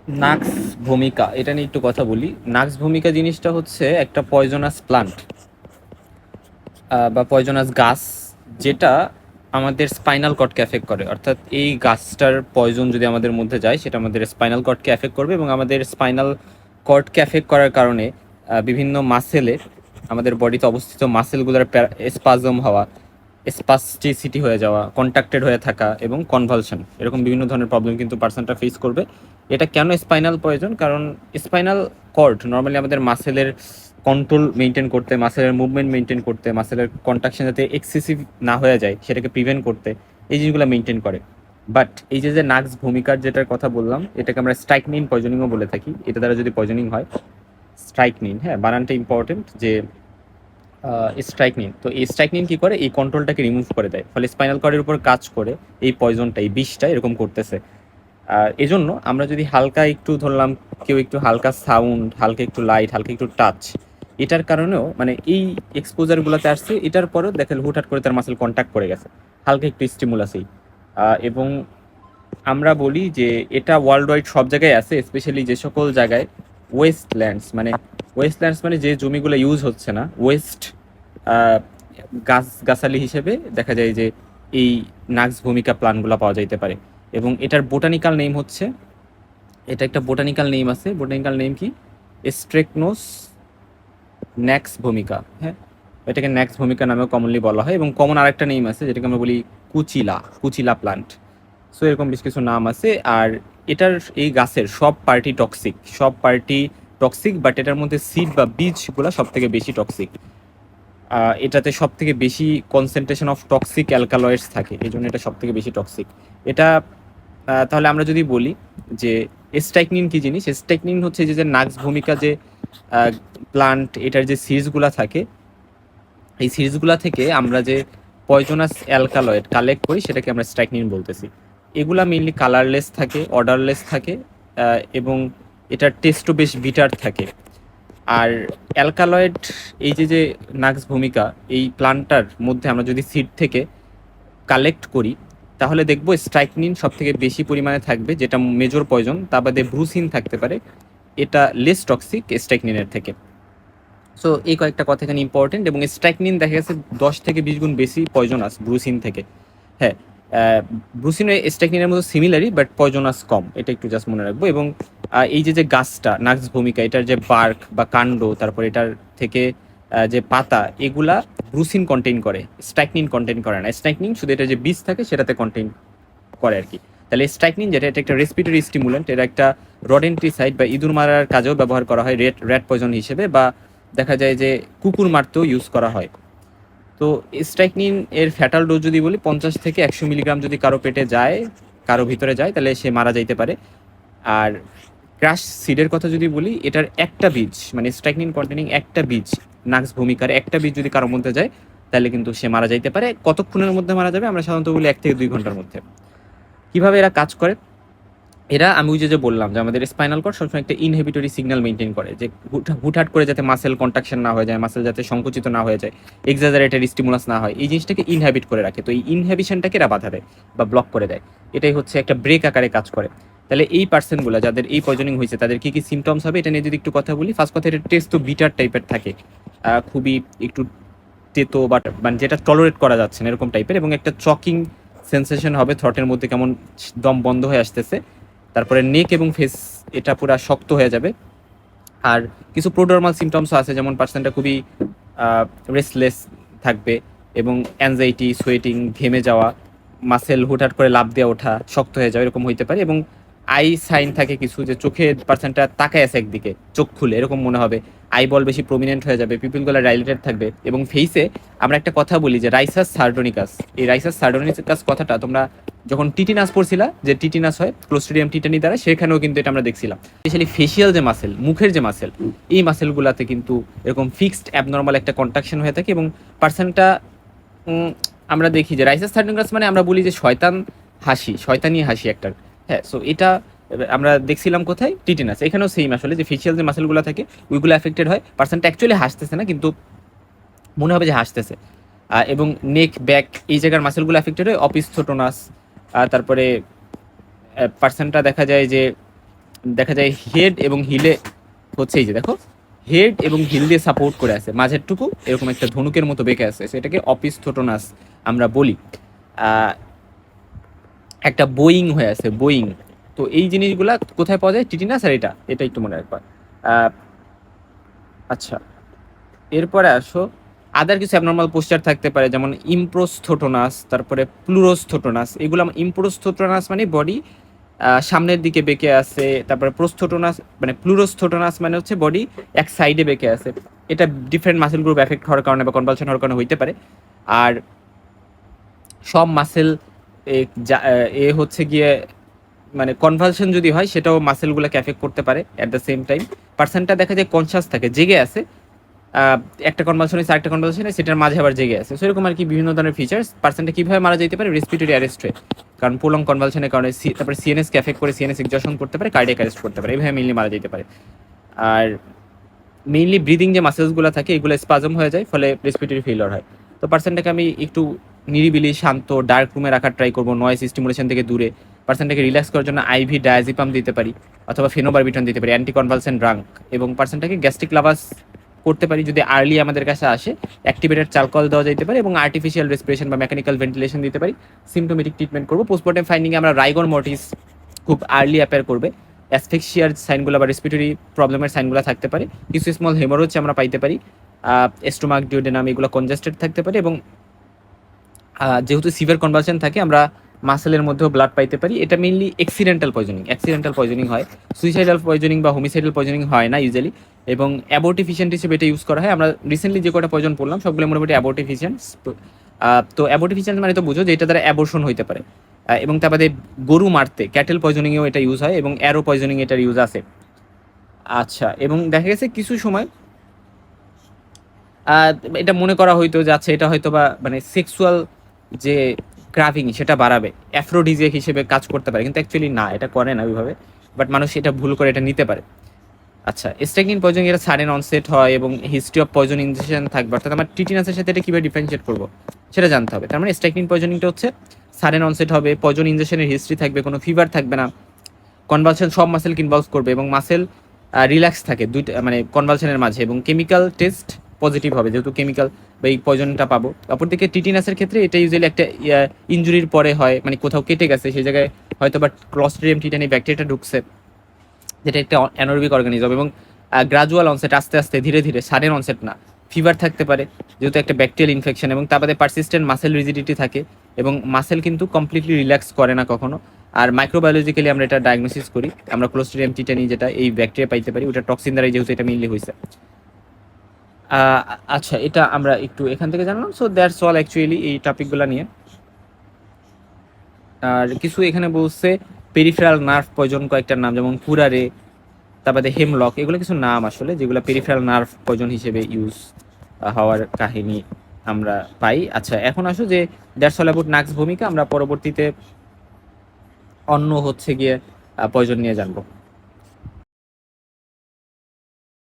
নাক্স ভূমিকা এটা নিয়ে একটু কথা বলি। নাক্স ভূমিকা জিনিসটা হচ্ছে একটা পয়জনাস প্লান্ট বা পয়জনাস গাছ, যেটা আমাদের স্পাইনাল কর্ডকে এফেক্ট করে। অর্থাৎ এই গাছটার পয়জন যদি আমাদের মধ্যে যায়, সেটা আমাদের স্পাইনাল কর্ডকে এফেক্ট করবে, এবং আমাদের স্পাইনাল কর্ডকে এফেক্ট করার কারণে বিভিন্ন মাসেলে, আমাদের বডিতে অবস্থিত মাসেলগুলোর স্পাজম হওয়া, স্পাস্টিসিটি হয়ে যাওয়া, কন্ট্রাক্টেড হয়ে থাকা এবং কনভালশন, এরকম বিভিন্ন ধরনের প্রবলেম কিন্তু পার্সনটা ফেস করবে। এটা কেন স্পাইনাল পয়জন? কারণ স্পাইনাল কর্ড নর্মালি আমাদের মাসেলের কন্ট্রোল মেনটেন করতে, মাসেলের মুভমেন্ট মেনটেন করতে, মাসেলের কন্ট্রাকশন যাতে এক্সেসিভ না হয়ে যায় সেটাকে প্রিভেন্ট করতে এই জিনিসগুলো মেনটেন করে। বাট এই যে যে নাক্স ভূমিকার যেটার কথা বললাম, এটাকে আমরা স্ট্রাইকনিন পয়জনিংও বলে থাকি। এটা দ্বারা যদি পয়জনিং হয়, স্ট্রাইকনিন, হ্যাঁ বানানটা ইম্পর্টেন্ট, যে স্ট্রাইকনিন। তো এই স্ট্রাইকনিন কি করে, এই কন্ট্রোলটাকে রিমুভ করে দেয়, ফলে স্পাইনাল কর্ডের উপর কাজ করে এই পয়জনটা, এই বিষটা এরকম করতেছে। আর এজন্য আমরা যদি হালকা একটু ধরলাম, কেউ একটু হালকা সাউন্ড, হালকা একটু লাইট, হালকা একটু টাচ, এটার কারণেও মানে এই এক্সপোজারগুলোতে আসছে, এটার পরেও দেখেন হুটহাট করে তার মাসেল কন্ট্যাক্ট করে গেছে হালকা একটু স্টিমুলাসেই। এবং আমরা বলি যে এটা ওয়ার্ল্ড ওয়াইড সব জায়গায় আছে, স্পেশালি যে সকল জায়গায় ওয়েস্টল্যান্ডস মানে যে জমিগুলো ইউজ হচ্ছে না, ওয়েস্ট গাছগাছালি হিসেবে দেখা যায় যে এই নাক্স ভূমিকা প্লান্টগুলো পাওয়া যাইতে পারে। এবং এটার বোটানিক্যাল নেম হচ্ছে, এটা একটা বোটানিক্যাল নেম আছে, বোটানিক্যাল নেম কি, স্ট্রেকনোস ন্যাক্স ভূমিকা, হ্যাঁ এটাকে ন্যাক্স ভূমিকা নামেও কমনলি বলা হয়। এবং কমন আরেকটা নেম আছে যেটাকে আমরা বলি কুচিলা, কুচিলা প্লান্ট। সো এরকম বেশ কিছু নাম আছে। আর এটার, এই গাছের সব পার্টি টক্সিক, সব পার্টি টক্সিক, বাট এটার মধ্যে সিড বা বীজগুলো সব থেকে বেশি টক্সিক। এটাতে সব থেকে বেশি কনসেন্ট্রেশন অফ টক্সিক অ্যালকালয়েডস থাকে, এই জন্য এটা সব থেকে বেশি টক্সিক। এটা তাহলে আমরা যদি বলি যে স্ট্রাইকনিন কি জিনিস, স্ট্রাইকনিন হচ্ছে যে নাক্স ভূমিকা যে প্লান্ট, এটার যে সিরিজগুলা থাকে, এই সিরিজগুলা থেকে আমরা যে পয়জনাস অ্যালকালয়েড কালেক্ট করি সেটাকে আমরা স্ট্রাইকনিন বলতেছি। এগুলা মেইনলি কালারলেস থাকে, অর্ডারলেস থাকে, এবং এটার টেস্টও বেশ বিটার থাকে। আর অ্যালকালয়েড, এই যে যে নাক্স ভূমিকা, এই প্লান্টটার মধ্যে আমরা যদি সিড থেকে কালেক্ট করি, তাহলে দেখবো স্ট্রাইকনিন সব থেকে বেশি পরিমাণে থাকবে, যেটা মেজর পয়জন। তা বাদে ব্রুসিন থাকতে পারে, এটা লেস টক্সিক স্ট্রাইকনিনের থেকে। সো এই কয়েকটা কথা এখানে ইম্পর্টেন্ট। এবং স্ট্রাইকনিন দেখা গেছে 10 থেকে 20 গুণ বেশি পয়জনাস ব্রুসিন থেকে। হ্যাঁ, ব্রুসিন স্ট্রাইকনিনের মতো সিমিলারই, বাট পয়জনাস কম, এটা একটু জাস্ট মনে রাখবো। এবং এই যে যে গাছটা নাক্স ভূমিকা, এটার যে বার্ক বা কাণ্ড, তারপর এটার থেকে যে পাতা, এগুলা ব্রুসিন কন্টেইন করে, স্ট্রাইকনিন কন্টেইন করে না। স্ট্রাইকনিন শুধু এটা যে বীজ থাকে সেটাতে কন্টেইন করে আর কি। তাহলে স্ট্রাইকনিন যেটা, এটা একটা রেসপিরেটরি স্টিমুলেন্ট, এটা একটা রডেন্টিসাইড বা ইঁদুর মারার কাজেও ব্যবহার করা হয়, র্যাট পয়জন হিসেবে, বা দেখা যায় যে কুকুর মারতেও ইউজ করা হয়। তো স্ট্রাইকনিন এর ফ্যাটাল ডোজ যদি বলি, 50 থেকে 100 মিলিগ্রাম যদি কারো পেটে যায়, কারো ভিতরে যায়, তাহলে সে মারা যাইতে পারে। আর ক্রাশ সিডের কথা যদি বলি, এটার একটা বীজ, মানে স্ট্রাইকনিন কন্টেনিং একটা বীজ, নাক্স ভূমিকার একটা বীজ যদি কারোর মধ্যে যায়, তাহলে কিন্তু সে মারা যাইতে পারে। কতক্ষণের মধ্যে মারা যাবে? আমরা সাধারণত বলি 1 থেকে 2 ঘন্টার মধ্যে। কিভাবে এরা কাজ করে? এরা, আমি ওই যে বললাম যে আমাদের স্পাইনাল কর্ড সবসময় একটা ইনহিবিটরি সিগন্যাল মেনটেন করে, যে হুটহাট করে যাতে মাসেল কন্ট্রাকশন না হয়ে যায়, মাসেল যাতে সংকুচিত না হয়ে যায়, এক্সাজারেটেড স্টিমুলাস না হয়, এই জিনিসটাকে ইনহ্যাবিট করে রাখে। তো এই ইনহ্যাবিশনটাকে এরা বাধা দেয় বা ব্লক করে দেয়। এটাই হচ্ছে একটা ব্রেক আকারে কাজ করে। তাহলে এই পার্সনগুলো যাদের এই পয়জনিং হয়েছে, তাদের কি কি সিমটমস হবে এটা নিয়ে যদি একটু কথা বলি। ফার্স্ট কথা, এটা টেস্ট তো বিটার টাইপের থাকে, খুবই একটু তেতো, বাট মানে যেটা টলারেট করা যাচ্ছে না এরকম টাইপের, এবং একটা চকিং সেন্সেশন হবে, থ্রটের মধ্যে কেমন দম বন্ধ হয়ে আসতেছে। তারপরে নেক এবং ফেস, এটা পুরো শক্ত হয়ে যাবে। আর কিছু প্রোডার্মাল সিমটমসও আছে, যেমন পার্সনটা খুবই রেস্টলেস থাকবে, এবং অ্যাংজাইটি, সোয়েটিং, ঘেমে যাওয়া, মাসেল হুটহাট করে লাফ দিয়ে ওঠা, শক্ত হয়ে যাওয়া, এরকম হইতে পারে। এবং আই সাইন থাকে কিছু, যে চোখে পার্সনটা তাকায় আছে একদিকে, চোখ খুলে এরকম মনে হবে, আই বল বেশি প্রমিনেন্ট হয়ে যাবে, পিপিলগুলো ডাইলেটেড থাকবে। এবং ফেসে আমরা একটা কথা বলি যে রাইসাস সার্ডোনিকাস, এই রাইসাস সার্ডোনিকাস কথাটা তোমরা যখন টিটিনাস পড়ছিলা, যে টিটিনাস হয় ক্লোস্ট্রিডিয়াম টিটানি দ্বারা, সেখানেও কিন্তু এটা আমরা দেখছিলাম। স্পেশালি ফেসিয়াল যে মাসেল, মুখের যে মাসেল, এই মাসেলগুলোতে কিন্তু এরকম ফিক্সড অ্যাবনর্মাল একটা কন্ট্রাকশন হয়ে থাকে। এবং পার্সনটা, আমরা দেখি যে রাইসাস সার্ডোনিকাস মানে আমরা বলি যে শয়তান হাসি, শয়তানি হাসি একটা। হ্যাঁ, সো এটা আমরা দেখছিলাম কোথায়, টিটিনাস। এখানেও সেম আসলে, যে ফেসিয়াল যে মাসেলগুলো থাকে ওইগুলো অ্যাফেক্টেড হয়, পার্সনটা অ্যাকচুয়ালি হাসতেছে না কিন্তু মনে হবে যে হাসতেছে। এবং নেক, ব্যাক, এই জায়গার মাসেলগুলো অ্যাফেক্টেড হয়, অপিস্থোটোনাস। তারপরে পার্সনটা দেখা যায় যে দেখা যায় হেড এবং হিলে হচ্ছে, এই যে দেখো হেড এবং হিল দিয়ে সাপোর্ট করে আছে, মাঝেরটুকু এরকম একটা ধনুকের মতো বেঁকে আছে, সেটাকে অপিস্থোটোনাস আমরা বলি। আহ, একটা বোয়িং হয়ে আছে, বোয়িং। তো এই জিনিসগুলা কোথায় পাওয়া যায়? টিটিনাস আর এটা, এটা একটু মনে রাখবা। আহ, আচ্ছা, এরপরে আসো, আদার কিছু অ্যাবনর্মাল পোস্টার থাকতে পারে, যেমন ইমপ্রোস্থোটোনাস, তারপরে প্লুরোস্থোটোনাস। এগুলো ইমপ্রোস্থোটোনাস মানে বডি সামনের দিকে বেঁকে আছে, তারপরে প্রস্থোটোনাস মানে প্লুরোস্থোটোনাস মানে হচ্ছে বডি এক সাইডে বেঁকে আছে। এটা ডিফারেন্ট মাসেল গ্রুপ এফেক্ট হওয়ার কারণে বা কনভালশন হওয়ার কারণে হইতে পারে। আর সব মাসেল এ হচ্ছে গিয়ে মানে কনভালশন যদি হয় সেটাও মাসেলগুলোকে এফেক্ট করতে পারে। অ্যাট দ্য সেম টাইম পার্সনটা দেখা যায় কনসাস থাকে, জেগে আছে, একটা কনভালশন হয়েছে আরেকটা কনভালশন সেটার মাঝে আবার জেগে আছে, সেরকম আর কি বিভিন্ন ধরনের ফিচার্স। পার্সনটা কীভাবে মারা যেতে পারে? রেসপিরেটরি অ্যারেস্ট হয়ে, কারণ প্রলং কনভালশনের কারণে তারপরে সিএনএসকে এফেক্ট করে, সিএনএস এক্সজশন করতে পারে, কার্ডিয়াক অ্যারেস্ট করতে পারে, এইভাবে মেইনলি মারা যেতে পারে। আর মেইনলি ব্রিদিং যে মাসেলসগুলো থাকে এগুলো স্পাজম হয়ে যায়, ফলে রেসপিরেটরি ফেলিওর হয়। তো পার্সনটাকে আমি একটু নিরিবিলি শান্ত ডার্ক রুমে রাখার ট্রাই করবো, নয়েজ স্টিমুলেশন থেকে দূরে। পার্সনটাকে রিল্যাক্স করার জন্য আইভি ডায়াজিপাম দিতে পারি, অথবা ফেনোবারবিটন দিতে পারি, অ্যান্টি কনভালসেন্ট ড্রাঙ্ক। এবং পার্সনটাকে গ্যাস্ট্রিক লাভাস করতে পারি, যদি আর্লি আমাদের কাছে আসে অ্যাক্টিভেটেড চালকল দেওয়া যেতে পারে, এবং আর্টিফিশিয়াল রেসপিরেশন বা মেকানিক্যাল ভেন্টিলেশন দিতে পারি। সিমটোমেটিক ট্রিটমেন্ট করবো। পোস্টমর্টেম ফাইন্ডিংয়ে আমরা রাইগর মর্টিস খুব আর্লি অ্যাপেয়ার করবে, অ্যাসফিক্সিয়ার সাইনগুলো বা রেসপিরেটরি প্রবলেমের সাইনগুলো থাকতে পারে, কিছু স্মল হেমোরয়েজ আমরা পাইতে পারি, স্টোমাক ডিওডেনাম এগুলো কনজেস্টেড থাকতে পারে, এবং যেহেতু সিভিয়ার কনভালশন থাকে আমরা মাসেলের মধ্যেও ব্লাড পাইতে পারি। এটা মেইনলি অ্যাক্সিডেন্টাল পয়জনিং হয়, সুইসাইডাল পয়জনিং বা হোমিসাইডাল পয়জনিং হয় না ইউজুয়ালি। এবং অ্যাবোর্টিফিশিয়েন্ট হিসেবে এটা ইউজ করা হয়। আমরা রিসেন্টলি যে কটা পয়জন পড়লাম সবগুলো মোটামুটি অ্যাবোর্টিফিশিয়েন্ট। তো অ্যাবোর্টিফিশিয়েন্ট মানে তো বুঝো যে এটা দ্বারা অ্যাবর্শন হইতে পারে। এবং তার বাদে গরু মারতে ক্যাটেল পয়জনিংয়েও এটা ইউজ হয়, এবং অ্যারো পয়জনিং এটার ইউজ আছে। আচ্ছা, এবং দেখা গেছে কিছু সময় আহ, এটা মনে করা হইতো যে আচ্ছা এটা হয়তো বা মানে সেক্সুয়াল যে ক্রাভিং সেটা বাড়াবে, অ্যাফ্রোডিজিয়াক হিসেবে কাজ করতে পারে, কিন্তু অ্যাকচুয়ালি না, এটা করে না ওইভাবে। বাট মানুষ এটা ভুল করে এটা নিতে পারে। আচ্ছা, স্ট্রাইকিং পয়জন এটা সাডেন অনসেট হয় এবং হিস্ট্রি অফ পয়জন ইনজেকশন থাকবে, অর্থাৎ আমার টিটিনাসের সাথে এটা কীভাবে ডিফারেন্সিয়েট করবো সেটা জানতে হবে। তার মানে স্ট্রাইকিং পয়জনিংটা হচ্ছে সাডেন অনসেট হবে, পয়জন ইনজেকশনের হিস্ট্রি থাকবে, কোনো ফিভার থাকবে না, কনভালশন সব মাসেলকে ইনভলভ করবে এবং মাসেল রিল্যাক্স থাকে দুইটা মানে কনভালশনের মাঝে, এবং কেমিক্যাল টেস্ট পজিটিভ হবে যেহেতু কেমিক্যাল বা এই পয়জনটা পাবো। অপরদিকে টিটিনাসের ক্ষেত্রে এটা ইউজুয়ালি একটা ইঞ্জুরির পরে হয়, মানে কোথাও কেটে গেছে সেই জায়গায় হয়তো বা ক্লস্ট্রিডিয়াম টিটানি ব্যাকটেরিয়াটা ঢুকছে, যেটা একটা অ্যানোরবিক অর্গানিজম, এবং গ্রাজুয়াল অনসেট, আস্তে আস্তে ধীরে ধীরে, সাডেন অনসেট না। ফিভার থাকতে পারে যেহেতু একটা ব্যাকটেরিয়াল ইনফেকশন, এবং তার বাদে পারসিস্টেন্ট মাসেল রিজিডিটি থাকে, এবং মাসেল কিন্তু কমপ্লিটলি রিল্যাক্স করে না কখনো। আর মাইক্রোবায়োলজিক্যালি আমরা এটা ডায়াগনোসিস করি, আমরা ক্লোস্ট্রিডিয়াম টিটানি যেটা এই ব্যাকটেরিয়া পাইতে পারি, ওটা টক্সিন দ্বারাই যেহেতু এটা মেইনলি হয়েছে। আচ্ছা, এটা আমরা একটু এখান থেকে জানলাম। সো দ্যাটস অল অ্যাকচুয়ালি এই টপিকগুলো নিয়ে। আর কিছু এখানে বলছে পেরিফেরাল নার্ভ পয়জন কয়েকটার নাম, যেমন কুরারে, তারপরে হেমলক, এগুলো কিছু নাম আসলে যেগুলো পেরিফেরাল নার্ভ পয়জন হিসেবে ইউজ হওয়ার কাহিনী আমরা পাই। আচ্ছা, এখন আসো যে দ্যাটস অল অ্যাবাউট নাক্স ভূমিকা, আমরা পরবর্তীতে অন্য হচ্ছে গিয়ে পয়জন নিয়ে জানবো।